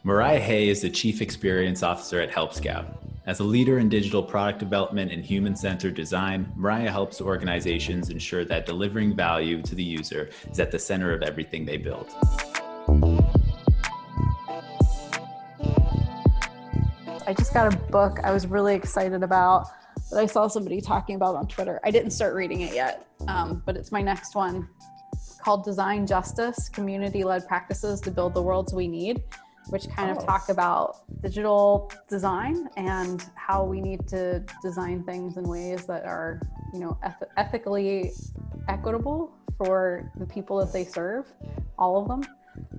Mariah Hay is the Chief Experience Officer at Help Scout. As a leader in digital product development and human-centered design, Mariah helps organizations ensure that delivering value to the user is at the center of everything they build. I just got a book I was really excited about that I saw somebody talking about on Twitter. I didn't start reading it yet, but it's my next one, called Design Justice, Community-Led Practices to Build the Worlds We Need, which kind of talk about digital design and how we need to design things in ways that are, ethically equitable for the people that they serve, all of them.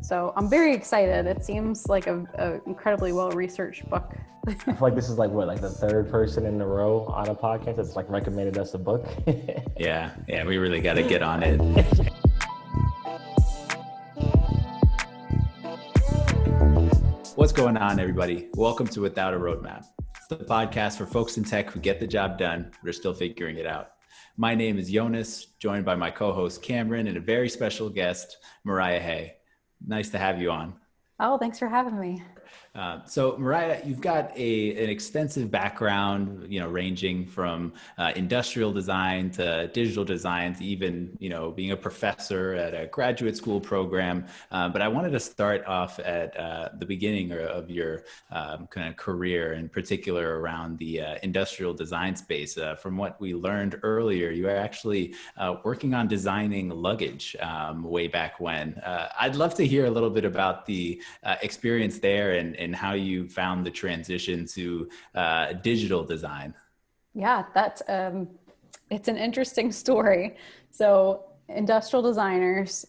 So I'm very excited. It seems like a incredibly well-researched book. I feel like this is like the third person in a row on a podcast that's like recommended us a book. Yeah, we really got to get on it. What's going on, everybody? Welcome to Without a Roadmap. It's the podcast for folks in tech who get the job done, but are still figuring it out. My name is Yonas, joined by my co-host Cameron and a very special guest, Mariah Hay. Nice to have you on. Oh, thanks for having me. So Mariah, you've got an extensive background, ranging from industrial design to digital design to even, being a professor at a graduate school program. But I wanted to start off at the beginning of your kind of career, in particular around the industrial design space. From what we learned earlier, you were actually working on designing luggage way back when. I'd love to hear a little bit about the experience there and how you found the transition to digital design. Yeah, it's an interesting story. So industrial designers,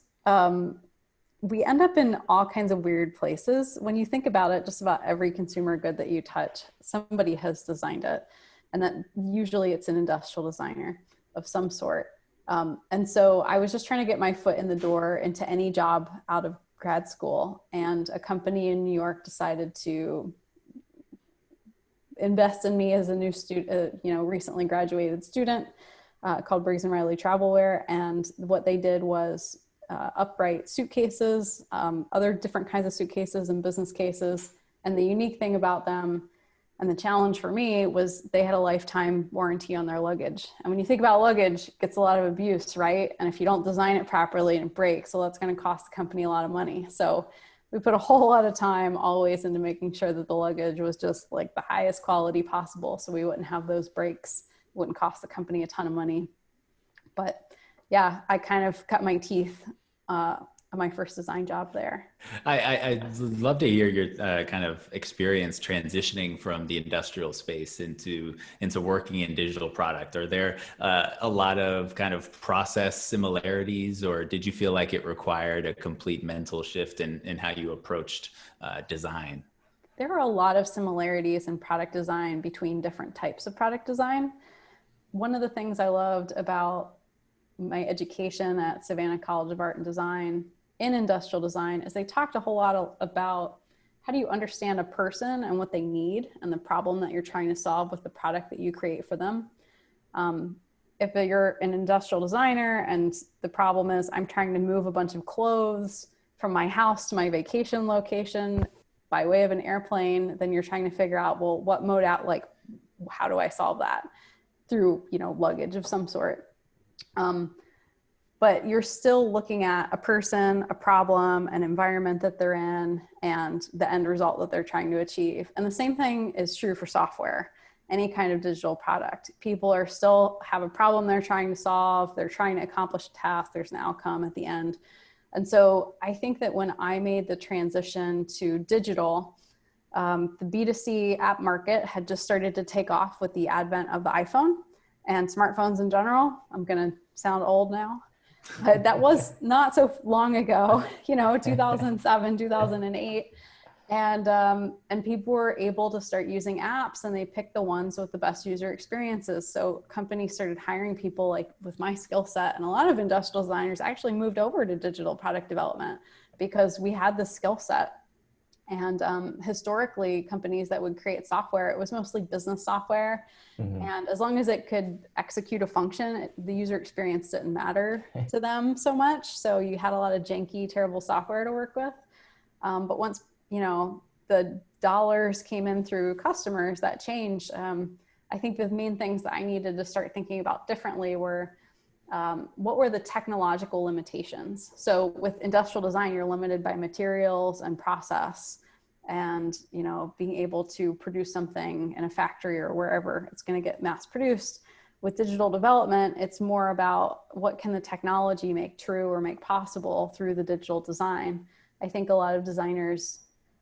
we end up in all kinds of weird places. When you think about it, just about every consumer good that you touch, somebody has designed it. And that usually it's an industrial designer of some sort. And so I was just trying to get my foot in the door into any job out of grad school, and a company in New York decided to invest in me as a new student, recently graduated student, called Briggs & Riley Travelwear. And what they did was upright suitcases, other different kinds of suitcases and business cases. And the unique thing about them, and the challenge for me, was they had a lifetime warranty on their luggage. And when you think about luggage, it gets a lot of abuse, right? And if you don't design it properly and it breaks, so that's going to cost the company a lot of money. So we put a whole lot of time always into making sure that the luggage was just like the highest quality possible, so we wouldn't have those breaks. It wouldn't cost the company a ton of money. But yeah, I kind of cut my teeth my first design job there. I'd love to hear your kind of experience transitioning from the industrial space into working in digital product. Are there a lot of kind of process similarities, or did you feel like it required a complete mental shift in how you approached design? There are a lot of similarities in product design between different types of product design. One of the things I loved about my education at Savannah College of Art and Design in industrial design is they talked a whole lot about how do you understand a person and what they need and the problem that you're trying to solve with the product that you create for them. If you're an industrial designer and the problem is I'm trying to move a bunch of clothes from my house to my vacation location by way of an airplane, then you're trying to figure out, well, what mode out, like, how do I solve that through, luggage of some sort. But you're still looking at a person, a problem, an environment that they're in, and the end result that they're trying to achieve. And the same thing is true for software, any kind of digital product. People are still have a problem they're trying to solve. They're trying to accomplish a task. There's an outcome at the end. And so I think that when I made the transition to digital, the B2C app market had just started to take off with the advent of the iPhone and smartphones in general. I'm going to sound old now. But that was not so long ago, 2007, 2008. And people were able to start using apps, and they picked the ones with the best user experiences. So companies started hiring people like with my skill set, and a lot of industrial designers actually moved over to digital product development because we had the skill set. And historically, companies that would create software, it was mostly business software. Mm-hmm. And as long as it could execute a function, the user experience didn't matter to them so much. So you had a lot of janky, terrible software to work with. But once, the dollars came in through customers, that changed. I think the main things that I needed to start thinking about differently were what were the technological limitations? So with industrial design, you're limited by materials and process, and being able to produce something in a factory or wherever it's going to get mass produced. With digital development, it's more about what can the technology make true or make possible through the digital design. I think a lot of designers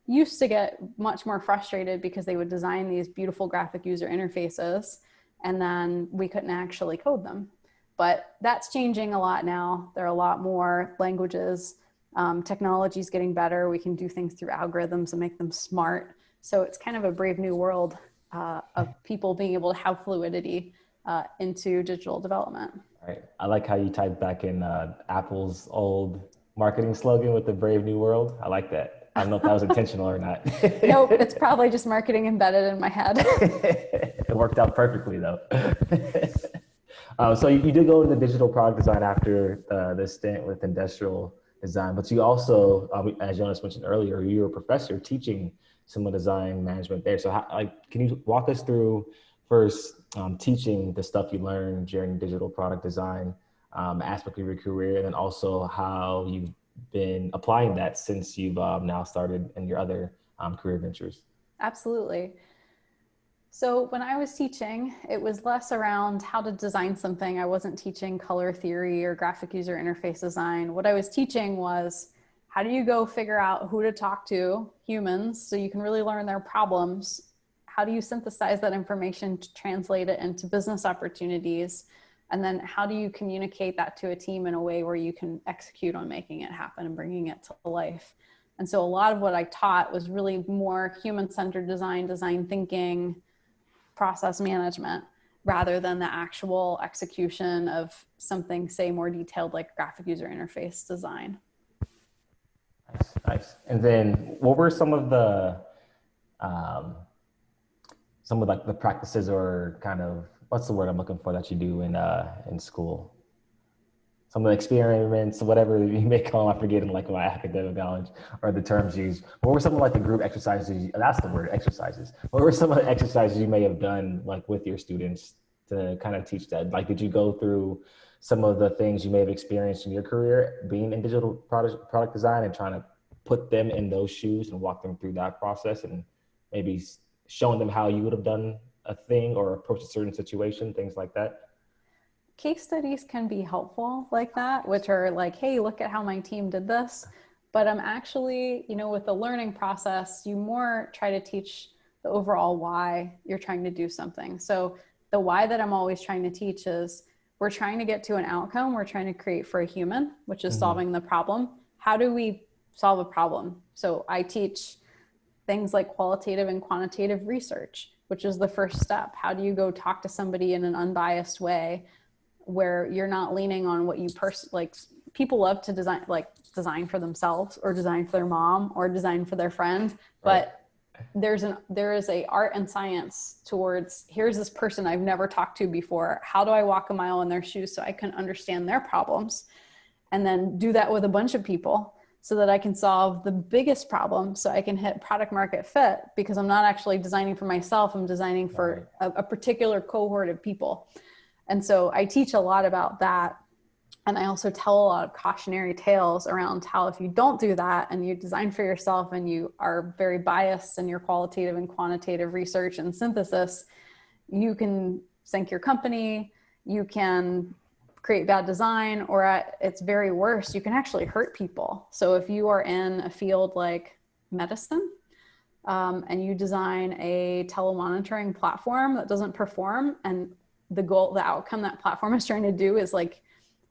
used to get much more frustrated because they would design these beautiful graphic user interfaces and then we couldn't actually code them. But that's changing a lot now. There are a lot more languages. Technology is getting better. We can do things through algorithms and make them smart. So it's kind of a brave new world of people being able to have fluidity into digital development. Right. I like how you typed back in Apple's old marketing slogan with the brave new world. I like that. I don't know if that was intentional or not. Nope, it's probably just marketing embedded in my head. It worked out perfectly though. So you did go into digital product design after the stint with industrial design, but you also, as Yonas mentioned earlier, you were a professor teaching some of design management there. So can you walk us through first teaching the stuff you learned during digital product design aspect of your career, and then also how you've been applying that since you've now started in your other career ventures? Absolutely. So when I was teaching, it was less around how to design something. I wasn't teaching color theory or graphic user interface design. What I was teaching was, how do you go figure out who to talk to, humans, so you can really learn their problems? How do you synthesize that information to translate it into business opportunities? And then how do you communicate that to a team in a way where you can execute on making it happen and bringing it to life? And so a lot of what I taught was really more human-centered design, design thinking, process management, rather than the actual execution of something, say, more detailed like graphic user interface design. Nice. And then what were some of the like the practices or kind of, what's the word I'm looking for, that you do in school? Some of the experiments, whatever you may call them, I'm forgetting like my academic knowledge or the terms used. What were some of like the group exercises? That's the word, exercises. What were some of the exercises you may have done like with your students to kind of teach that? Like, did you go through some of the things you may have experienced in your career being in digital product design and trying to put them in those shoes and walk them through that process, and maybe showing them how you would have done a thing or approached a certain situation, things like that? Case studies can be helpful like that, which are like, hey, look at how my team did this. But I'm actually, with the learning process, you more try to teach the overall why you're trying to do something. So the why that I'm always trying to teach is, we're trying to get to an outcome we're trying to create for a human, which is solving the problem. How do we solve a problem? So I teach things like qualitative and quantitative research, which is the first step. How do you go talk to somebody in an unbiased way where you're not leaning on what you like? People love to design for themselves or design for their mom or design for their friend, but there is a art and science towards, here's this person I've never talked to before. How do I walk a mile in their shoes so I can understand their problems, and then do that with a bunch of people so that I can solve the biggest problem, so I can hit product market fit, because I'm not actually designing for myself, I'm designing for a particular cohort of people. And so I teach a lot about that. And I also tell a lot of cautionary tales around how if you don't do that and you design for yourself and you are very biased in your qualitative and quantitative research and synthesis, you can sink your company, you can create bad design, or at its very worst, you can actually hurt people. So if you are in a field like medicine, and you design a telemonitoring platform that doesn't perform, and the outcome that platform is trying to do is like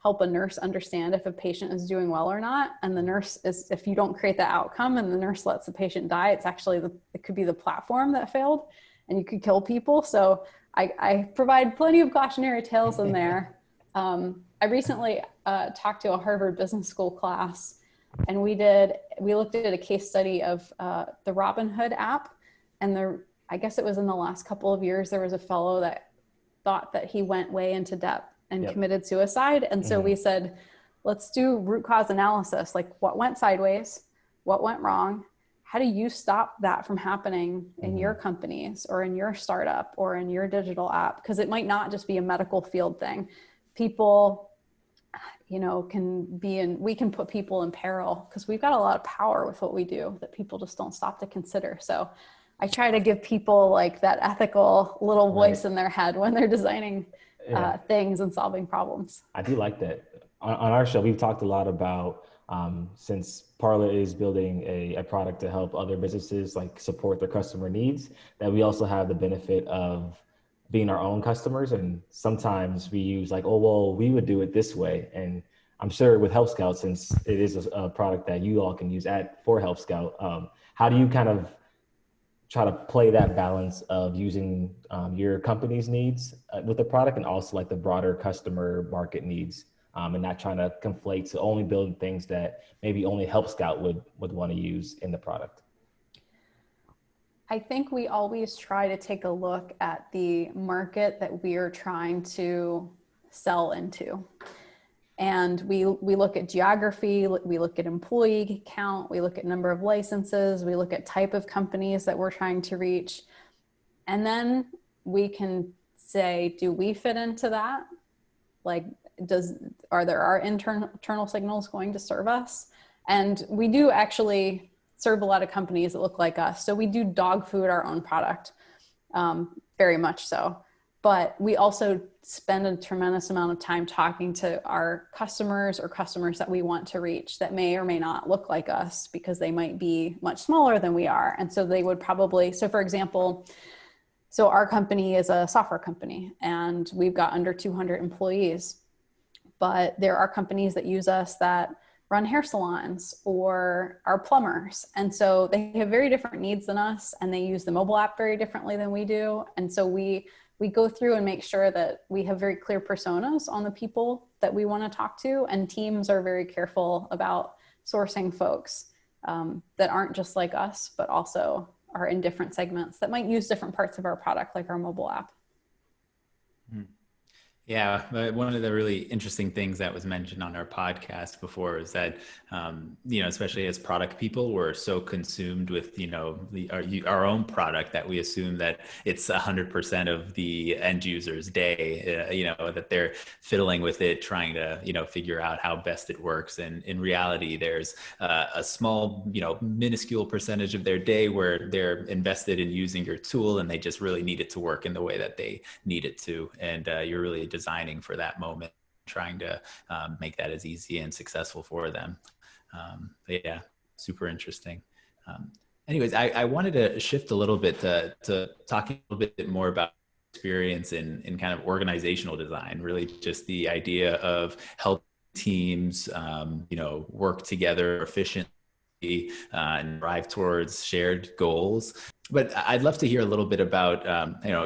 help a nurse understand if a patient is doing well or not. And the nurse is, if you don't create that outcome and the nurse lets the patient die, it's actually it could be the platform that failed and you could kill people. So I provide plenty of cautionary tales in there. I recently talked to a Harvard Business School class, and we looked at a case study of the Robinhood app. And I guess it was in the last couple of years, there was a fellow that thought that he went way into debt and committed suicide. And so we said, let's do root cause analysis. Like, what went sideways? What went wrong? how do you stop that from happening in your companies or in your startup or in your digital app? Because it might not just be a medical field thing. People, you know, we can put people in peril because we've got a lot of power with what we do that people just don't stop to consider. So I try to give people like that ethical little voice in their head when they're designing things and solving problems. I do like that. On our show, we've talked a lot about, since Parlor is building a product to help other businesses like support their customer needs, that we also have the benefit of being our own customers. And sometimes we use like, oh, well, we would do it this way. And I'm sure with Help Scout, since it is a product that you all can use for Help Scout, how do you kind of try to play that balance of using your company's needs with the product and also like the broader customer market needs, and not trying to conflate to only build things that maybe only Help Scout would want to use in the product? I think we always try to take a look at the market that we are trying to sell into. And we look at geography, we look at employee count, we look at number of licenses, we look at type of companies that we're trying to reach. And then we can say, do we fit into that? Like, are there our internal signals going to serve us? And we do actually serve a lot of companies that look like us. So we do dog food our own product, very much so. But we also spend a tremendous amount of time talking to our customers or customers that we want to reach that may or may not look like us because they might be much smaller than we are. And so they would probably, so for example, so our company is a software company and we've got under 200 employees, but there are companies that use us that run hair salons or are plumbers. And so they have very different needs than us and they use the mobile app very differently than we do. And so we go through and make sure that we have very clear personas on the people that we want to talk to, and teams are very careful about sourcing folks that aren't just like us, but also are in different segments that might use different parts of our product, like our mobile app. Yeah, but one of the really interesting things that was mentioned on our podcast before is that, especially as product people, we're so consumed with, our own product that we assume that it's 100% of the end user's day, that they're fiddling with it, trying to, figure out how best it works. And in reality, there's a small, minuscule percentage of their day where they're invested in using your tool and they just really need it to work in the way that they need it to. And you're really designing for that moment, trying to make that as easy and successful for them. But yeah, super interesting. Anyways, I wanted to shift a little bit to talking a little bit more about experience in kind of organizational design, really just the idea of helping teams, work together efficiently and drive towards shared goals. But I'd love to hear a little bit about,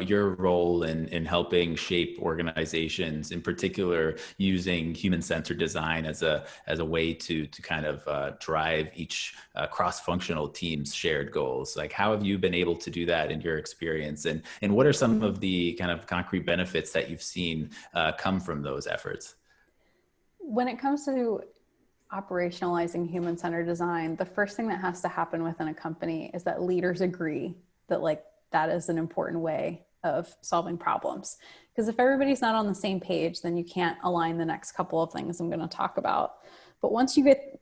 your role in helping shape organizations, in particular, using human-centered design as a way to kind of drive each cross-functional team's shared goals. Like, how have you been able to do that in your experience? And what are some of the kind of concrete benefits that you've seen come from those efforts? When it comes to operationalizing human-centered design, the first thing that has to happen within a company is that leaders agree that that is an important way of solving problems. Because if everybody's not on the same page, then you can't align the next couple of things I'm going to talk about. But once you get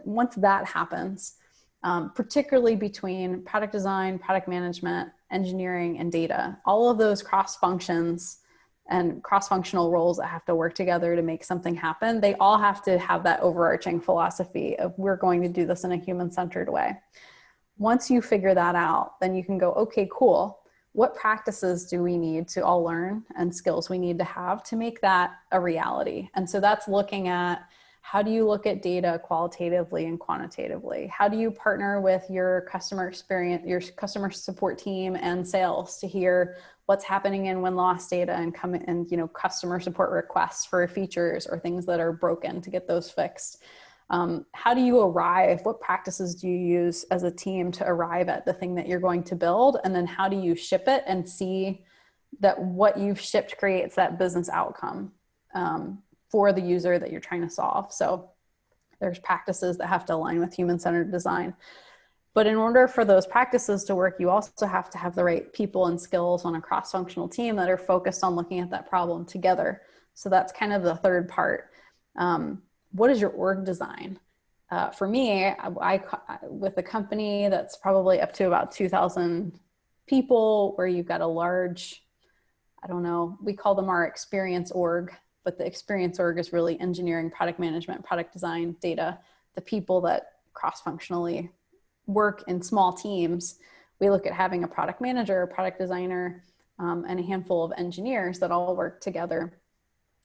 once that happens, particularly between product design, product management, engineering, and data, all of those cross functions and cross-functional roles that have to work together to make something happen, they all have to have that overarching philosophy of we're going to do this in a human-centered way. Once you figure that out, then you can go, okay, cool. What practices do we need to all learn and skills we need to have to make that a reality? And so that's looking at, how do you look at data qualitatively and quantitatively? How do you partner with your customer experience, your customer support team and sales to hear what's happening in win-loss data and customer support requests for features or things that are broken to get those fixed? How do you arrive? What practices do you use as a team to arrive at the thing that you're going to build? And then how do you ship it and see that what you've shipped creates that business outcome for the user that you're trying to solve? So there's practices that have to align with human-centered design. But in order for those practices to work, you also have to have the right people and skills on a cross-functional team that are focused on looking at that problem together. So that's kind of the third part. What is your org design? For me, I with a company that's probably up to about 2,000 people, where you've got a large, I don't know, we call them our experience org, but the experience org is really engineering, product management, product design, data, the people that cross-functionally work in small teams. We look at having a product manager, a product designer, and a handful of engineers that all work together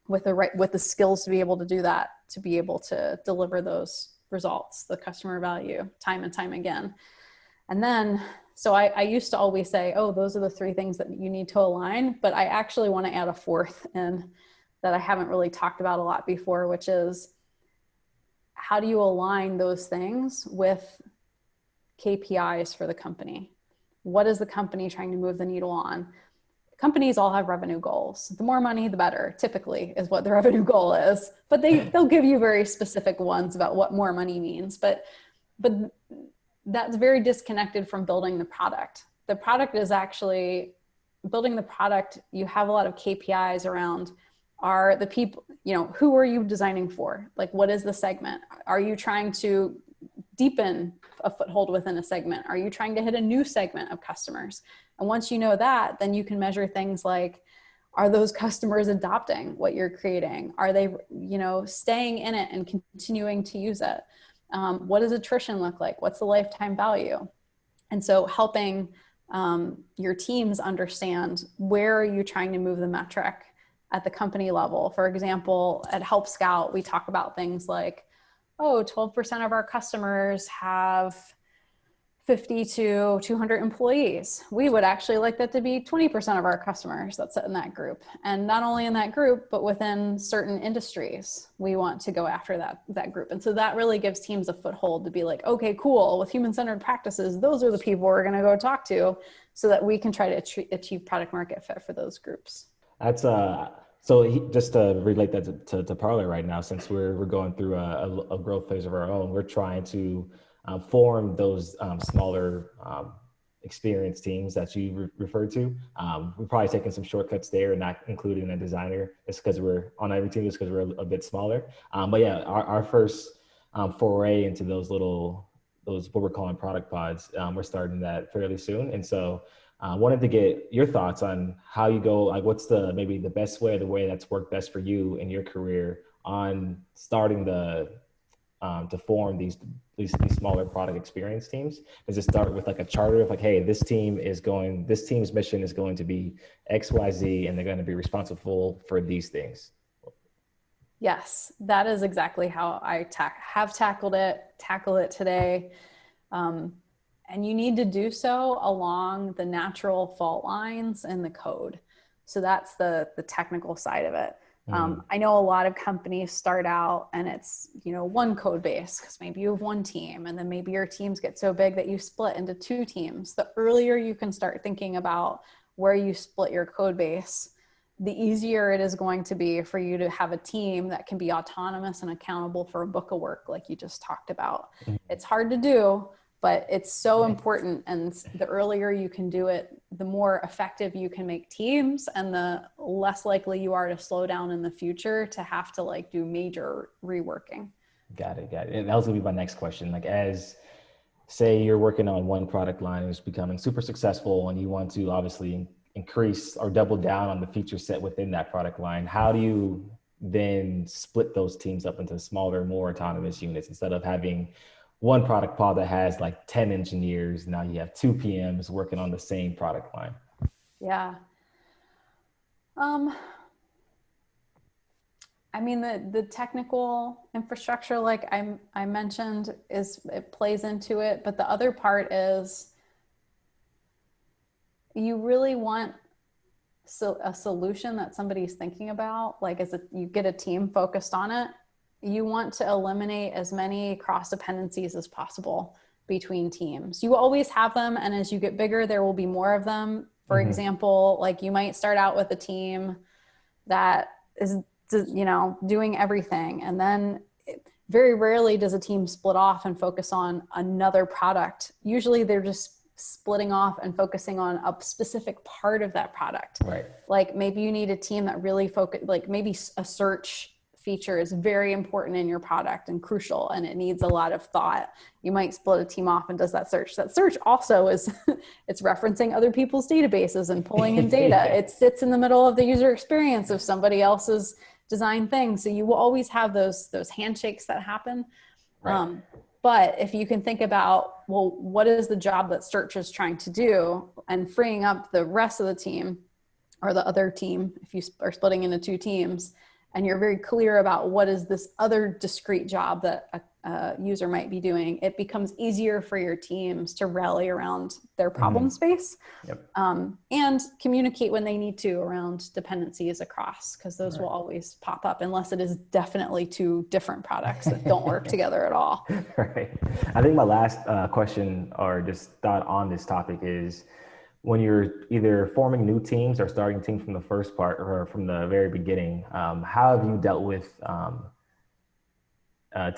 with the skills to be able to do that, to be able to deliver those results, the customer value, time and time again. And then, so I used to always say, oh, those are the three things that you need to align, but I actually want to add a fourth in that I haven't really talked about a lot before, which is how do you align those things with KPIs for the company? What is the company trying to move the needle on? Companies all have revenue goals. The more money, the better, typically, is what the revenue goal is. But they'll give you very specific ones about what more money means. But that's very disconnected from building the product. The product is actually building the product. You have a lot of KPIs around, are the people, who are you designing for? Like, what is the segment? Are you trying to deepen a foothold within a segment? Are you trying to hit a new segment of customers? And once you know that, then you can measure things like, are those customers adopting what you're creating? Are they, staying in it and continuing to use it? What does attrition look like? What's the lifetime value? And so helping your teams understand, where are you trying to move the metric at the company level? For example, at Help Scout, we talk about things like, 12% of our customers have 50 to 200 employees. We would actually like that to be 20% of our customers that sit in that group. And not only in that group, but within certain industries, we want to go after that group. And so that really gives teams a foothold to be like, okay, cool, with human-centered practices, those are the people we're going to go talk to, so that we can try to achieve product market fit for those groups. That's just to relate that to Parler right now, since we're going through a growth phase of our own, we're trying to form those smaller experienced teams that you referred to. We're probably taking some shortcuts there and not including a designer, just because we're on every team, just because we're a bit smaller. But yeah, our first foray into those what we're calling product pods, we're starting that fairly soon. And so wanted to get your thoughts on how you go, like what's maybe the best way, the way that's worked best for you in your career on starting to form these smaller product experience teams. Does it start with like a charter of like, hey, this team's mission is going to be X, Y, Z, and they're going to be responsible for these things? Yes, that is exactly how I tackle it today. And you need to do so along the natural fault lines in the code. So that's the technical side of it. I know a lot of companies start out and it's, one code base, because maybe you have one team, and then maybe your teams get so big that you split into two teams. The earlier you can start thinking about where you split your code base, the easier it is going to be for you to have a team that can be autonomous and accountable for a book of work, like you just talked about. It's hard to do, but it's so important. And the earlier you can do it, the more effective you can make teams, and the less likely you are to slow down in the future to have to do major reworking. Got it. And that was gonna be my next question. Like, as say you're working on one product line and it's becoming super successful, and you want to obviously increase or double down on the feature set within that product line, how do you then split those teams up into smaller, more autonomous units, instead of having one product pod that has like 10 engineers? Now you have 2 PMs working on the same product line. Yeah. I mean, the technical infrastructure, like I mentioned, it plays into it. But the other part is, you really want a solution that somebody's thinking about. Like, you get a team focused on it, you want to eliminate as many cross dependencies as possible between teams. You always have them, and as you get bigger, there will be more of them. For example, like you might start out with a team that is, doing everything, and then Very rarely does a team split off and focus on another product. Usually they're just splitting off and focusing on a specific part of that product. Right. Like maybe you need a team that really focus, like maybe a search feature is very important in your product and crucial, and it needs a lot of thought. You might split a team off and does that search. That search also is, it's referencing other people's databases and pulling in data. Yeah. It sits in the middle of the user experience of somebody else's design thing. So you will always have those handshakes that happen. Right. But if you can think about, well, what is the job that search is trying to do, and freeing up the rest of the team or the other team, if you are splitting into two teams, and you're very clear about what is this other discrete job that a user might be doing, it becomes easier for your teams to rally around their problem space. Yep. And communicate when they need to around dependencies across, because those will always pop up unless it is definitely two different products that don't work together at all. Right. I think my last question or just thought on this topic is, when you're either forming new teams or starting teams from the first part or from the very beginning, how have you dealt with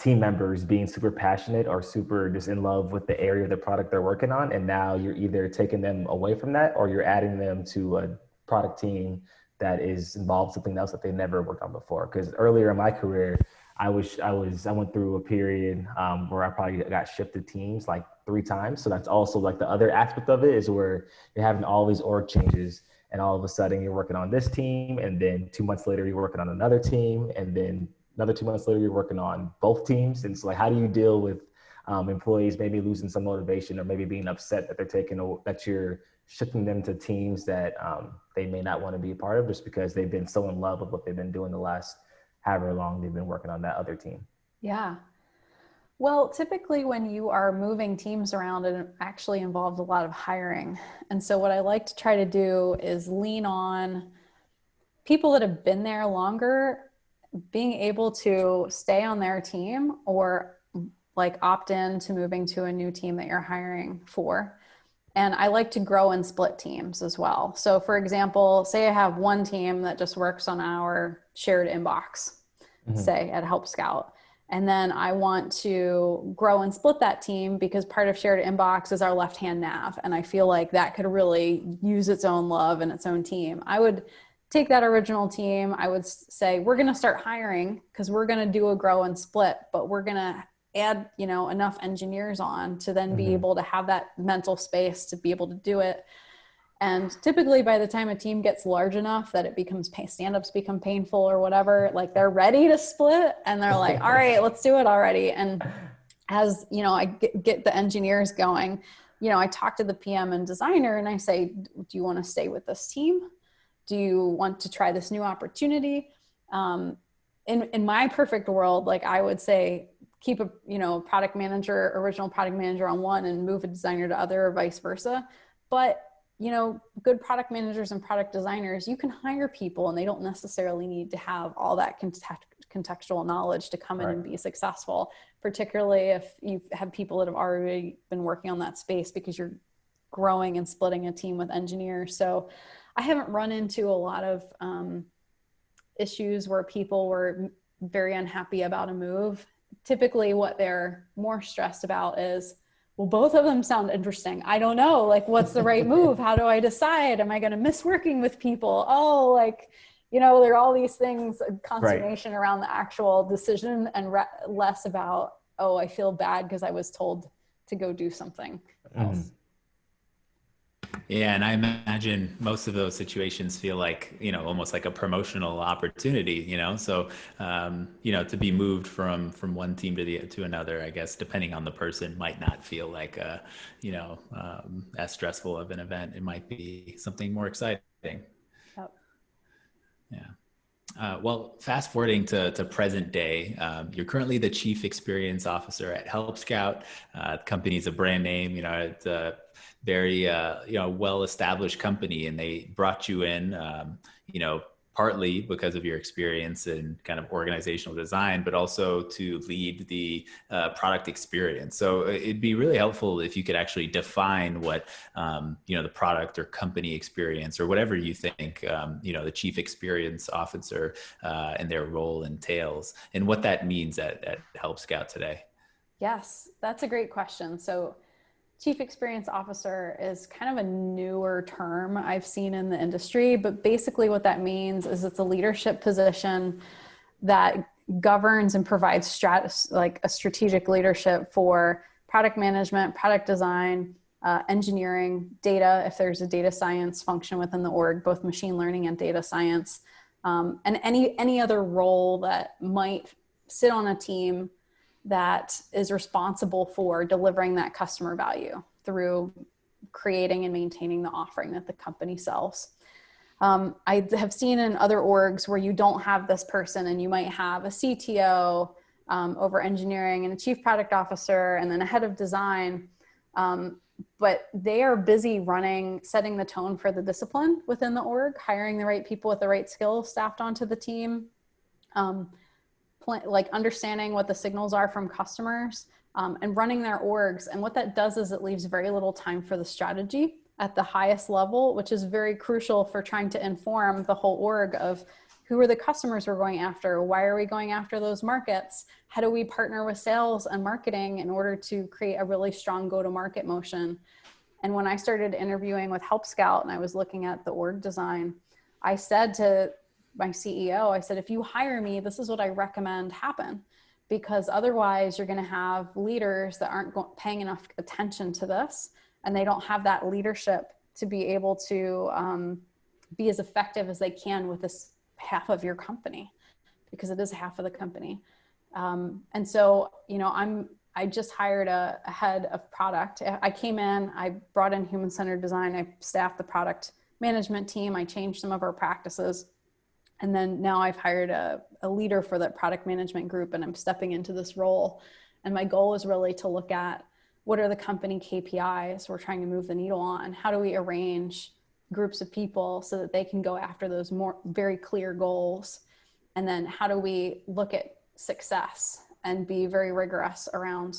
team members being super passionate or super just in love with the area of the product they're working on, and now you're either taking them away from that or you're adding them to a product team that is involved in something else that they never worked on before? Because earlier in my career, I went through a period where I probably got shifted teams like 3 times. So that's also like the other aspect of it, is where you're having all these org changes, and all of a sudden you're working on this team, and then 2 months later you're working on another team, and then another 2 months later you're working on both teams. And so like, how do you deal with employees maybe losing some motivation, or maybe being upset that that you're shifting them to teams that they may not want to be a part of, just because they've been so in love with what they've been doing the last however long they've been working on that other team? Yeah. Well, typically when you are moving teams around, it actually involves a lot of hiring. And so what I like to try to do is lean on people that have been there longer, being able to stay on their team, or like opt in to moving to a new team that you're hiring for. And I like to grow and split teams as well. So for example, say I have one team that just works on our shared inbox, say at Help Scout. And then I want to grow and split that team because part of shared inbox is our left-hand nav. And I feel like that could really use its own love and its own team. I would take that original team. I would say, we're going to start hiring because we're going to do a grow and split, but we're going to add, enough engineers on to then be able to have that mental space to be able to do it. And typically by the time a team gets large enough that it becomes stand-ups become painful or whatever, like they're ready to split and they're like, all right, let's do it already. And as I get the engineers going, I talk to the PM and designer and I say, do you want to stay with this team? Do you want to try this new opportunity? In my perfect world, like I would say, keep a original product manager on one and move a designer to other, or vice versa. But good product managers and product designers, you can hire people and they don't necessarily need to have all that contextual knowledge to come in and be successful, particularly if you have people that have already been working on that space because you're growing and splitting a team with engineers. So I haven't run into a lot of issues where people were very unhappy about a move. Typically what they're more stressed about is, well, both of them sound interesting. I don't know, like, what's the right move? How do I decide? Am I going to miss working with people? Oh, there are all these things, consternation around the actual decision, and less about, oh, I feel bad because I was told to go do something else. Yeah, and I imagine most of those situations feel like, almost like a promotional opportunity, so, to be moved from one team to another, I guess, depending on the person, might not feel like as stressful of an event. It might be something more exciting. Yep. Yeah. Well, fast forwarding to present day, you're currently the Chief Experience Officer at Help Scout. The company's a brand name, it's a very, well-established company, and they brought you in, partly because of your experience in kind of organizational design, but also to lead the product experience. So it'd be really helpful if you could actually define what, the product or company experience or whatever you think, the chief experience officer and their role entails, and what that means at Help Scout today. Yes, that's a great question. So Chief Experience Officer is kind of a newer term I've seen in the industry, but basically what that means is it's a leadership position that governs and provides like a strategic leadership for product management, product design, engineering, data, if there's a data science function within the org, both machine learning and data science, and any other role that might sit on a team that is responsible for delivering that customer value through creating and maintaining the offering that the company sells. I have seen in other orgs where you don't have this person, and you might have a CTO over engineering and a chief product officer and then a head of design, but they are busy setting the tone for the discipline within the org, hiring the right people with the right skills staffed onto the team, like understanding what the signals are from customers, and running their orgs. And what that does is it leaves very little time for the strategy at the highest level, which is very crucial for trying to inform the whole org of who are the customers we're going after, why are we going after those markets, how do we partner with sales and marketing in order to create a really strong go-to-market motion. And when I started interviewing with Help Scout and I was looking at the org design, I said to my CEO, I said, if you hire me, this is what I recommend happen, because otherwise you're going to have leaders that aren't paying enough attention to this, and they don't have that leadership to be able to be as effective as they can with this half of your company, because it is half of the company. And so, I just hired a head of product. I came in, I brought in human-centered design, I staffed the product management team, I changed some of our practices. And then now I've hired a leader for that product management group, and I'm stepping into this role. And my goal is really to look at what are the company KPIs we're trying to move the needle on? How do we arrange groups of people so that they can go after those very clear goals? And then how do we look at success and be very rigorous around,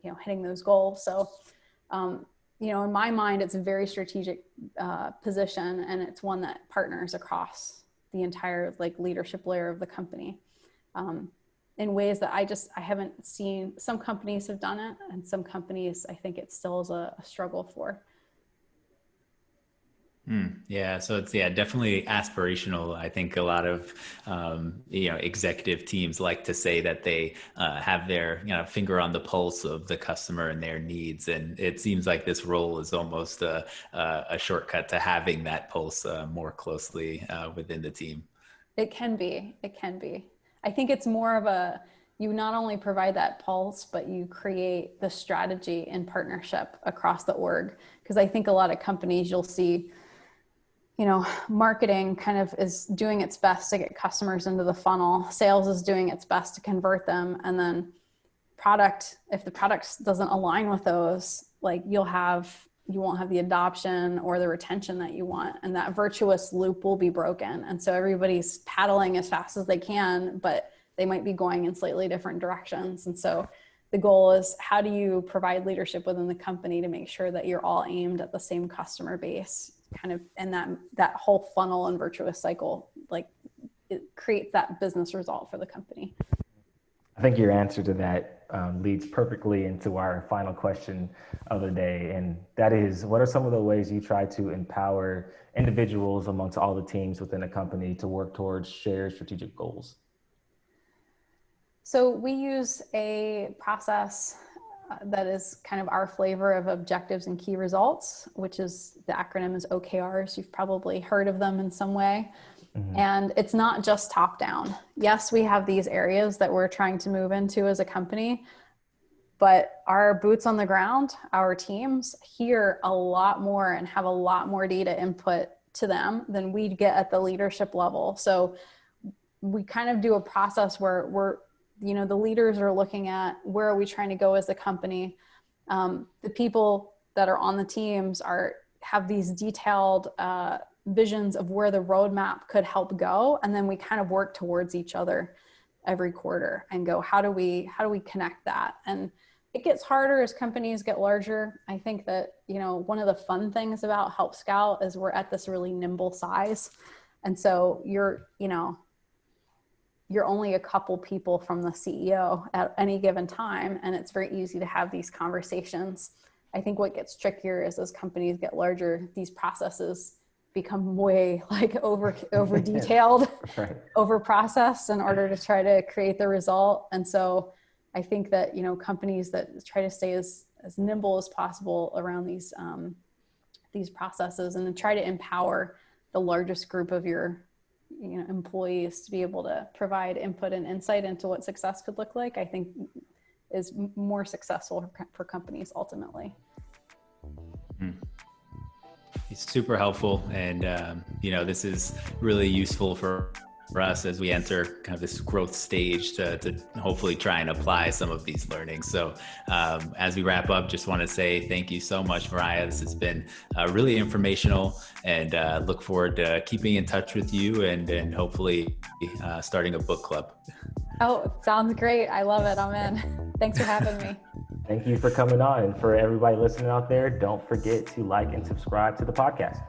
hitting those goals? So, in my mind, it's a very strategic position, and it's one that partners across the entire leadership layer of the company in ways that I haven't seen. Some companies have done it, and some companies, I think it still is a struggle for. Yeah, so it's definitely aspirational. I think a lot of executive teams like to say that they have their finger on the pulse of the customer and their needs, and it seems like this role is almost a shortcut to having that pulse more closely within the team. It can be. I think it's more of you not only provide that pulse, but you create the strategy in partnership across the org. Because I think a lot of companies you'll see, marketing kind of is doing its best to get customers into the funnel. Sales is doing its best to convert them. And then if the product doesn't align with those, you won't have the adoption or the retention that you want. And that virtuous loop will be broken. And so everybody's paddling as fast as they can, but they might be going in slightly different directions. And so the goal is, how do you provide leadership within the company to make sure that you're all aimed at the same customer base, kind of, and that whole funnel and virtuous cycle, it creates that business result for the company. I think your answer to that leads perfectly into our final question of the day. And that is, what are some of the ways you try to empower individuals amongst all the teams within a company to work towards shared strategic goals? So we use a process that is kind of our flavor of objectives and key results, which is, the acronym is OKRs. You've probably heard of them in some way. Mm-hmm. And it's not just top down. Yes, we have these areas that we're trying to move into as a company, but our boots on the ground, our teams hear a lot more and have a lot more data input to them than we'd get at the leadership level. So we kind of do a process where the leaders are looking at, where are we trying to go as a company? The people that are on the teams have these detailed visions of where the roadmap could help go. And then we kind of work towards each other every quarter and go, how do we connect that? And it gets harder as companies get larger. I think that, one of the fun things about Help Scout is we're at this really nimble size. And so you're only a couple people from the CEO at any given time. And it's very easy to have these conversations. I think what gets trickier is as companies get larger, these processes become way over detailed, right. over processed in order to try to create the result. And so I think that, companies that try to stay as nimble as possible around these processes and then try to empower the largest group of your employees to be able to provide input and insight into what success could look like, I think is more successful for companies ultimately. It's super helpful. And, this is really useful for us as we enter kind of this growth stage to hopefully try and apply some of these learnings. So as we wrap up, just want to say thank you so much, Mariah. This has been really informational, and look forward to keeping in touch with you and hopefully starting a book club. Oh, sounds great. I love it. I'm in. Thanks for having me. Thank you for coming on. And for everybody listening out there, don't forget to like and subscribe to the podcast.